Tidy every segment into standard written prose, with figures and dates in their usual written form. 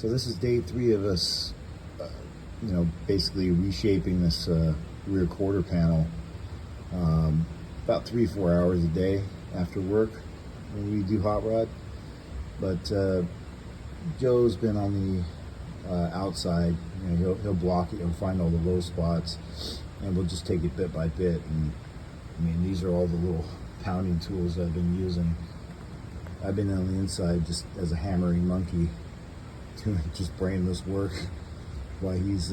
So this is day 3 of us, basically reshaping this rear quarter panel. About 3-4 hours a day after work when we do hot rod. But Joe's been on the outside. He'll block it. He'll find all the low spots, and we'll just take it bit by bit. And I mean, these are all the little pounding tools I've been using. I've been on the inside just as a hammering monkey, doing just brainless work, while he's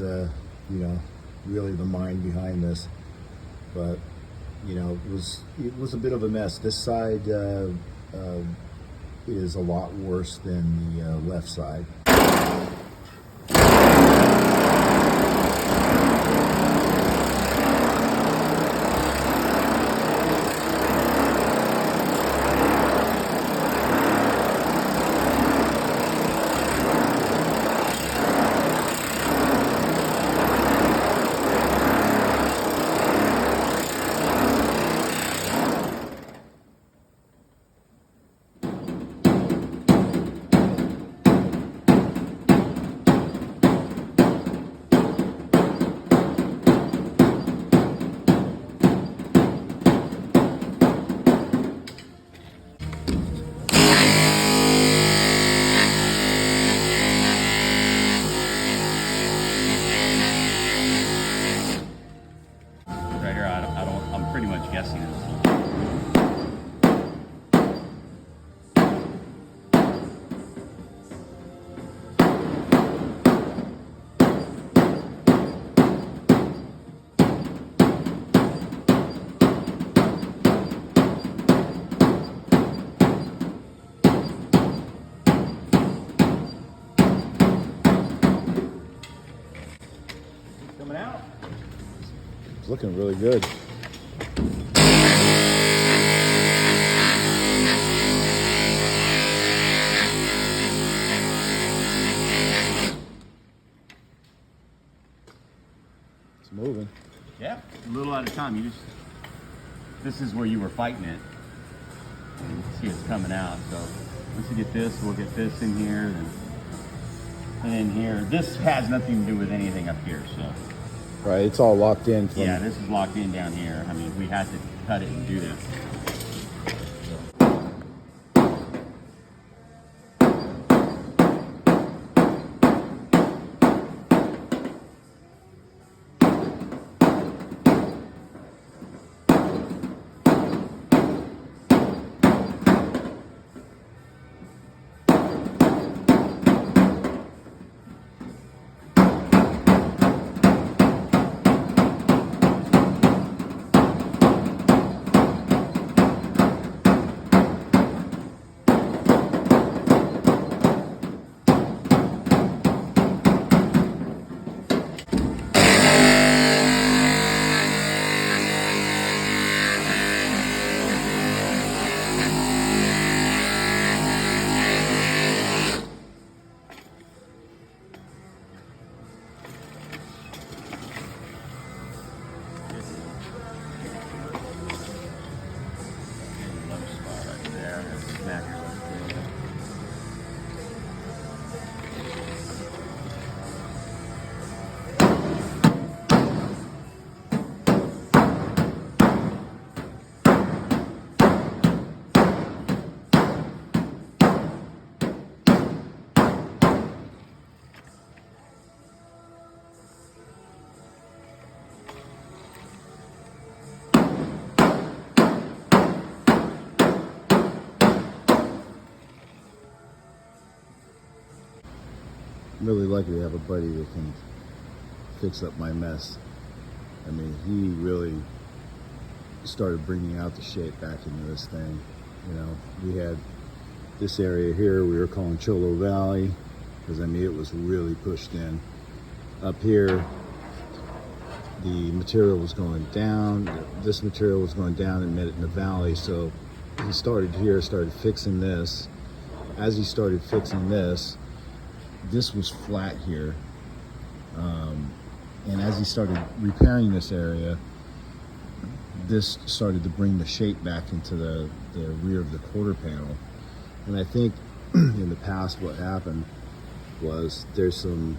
really the mind behind this. But it was a bit of a mess. This side is a lot worse than the left side. I'm pretty much guessing it's coming out. It's looking really good. It's moving. Yeah, a little at a time. This is where you were fighting it. And you can see it's coming out. So once you get this, we'll get this in here and in here. This has nothing to do with anything up here, so. Right, it's all locked in. Yeah, this is locked in down here. I mean, we had to cut it and do this. I'm really lucky to have a buddy that can fix up my mess. I mean, he really started bringing out the shape back into this thing. We had this area here we were calling Cholo Valley, because I mean, it was really pushed in. Up here, the material was going down. This material was going down and met it in the valley. So he started here, started fixing this. As he started fixing this was flat here. And as he started repairing this area, this started to bring the shape back into the rear of the quarter panel. And I think in the past what happened was there's some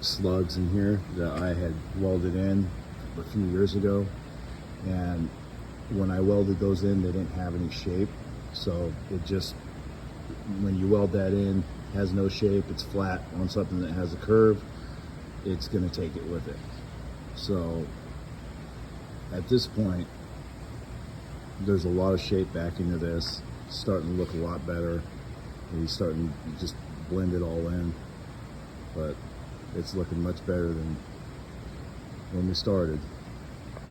slugs in here that I had welded in a few years ago, and when I welded those in, they didn't have any shape. So it just, when you weld that in, has no shape, it's flat on something that has a curve, it's going to take it with it. So at this point, there's a lot of shape back into this. It's starting to look a lot better. He's starting to just blend it all in, but it's looking much better than when we started.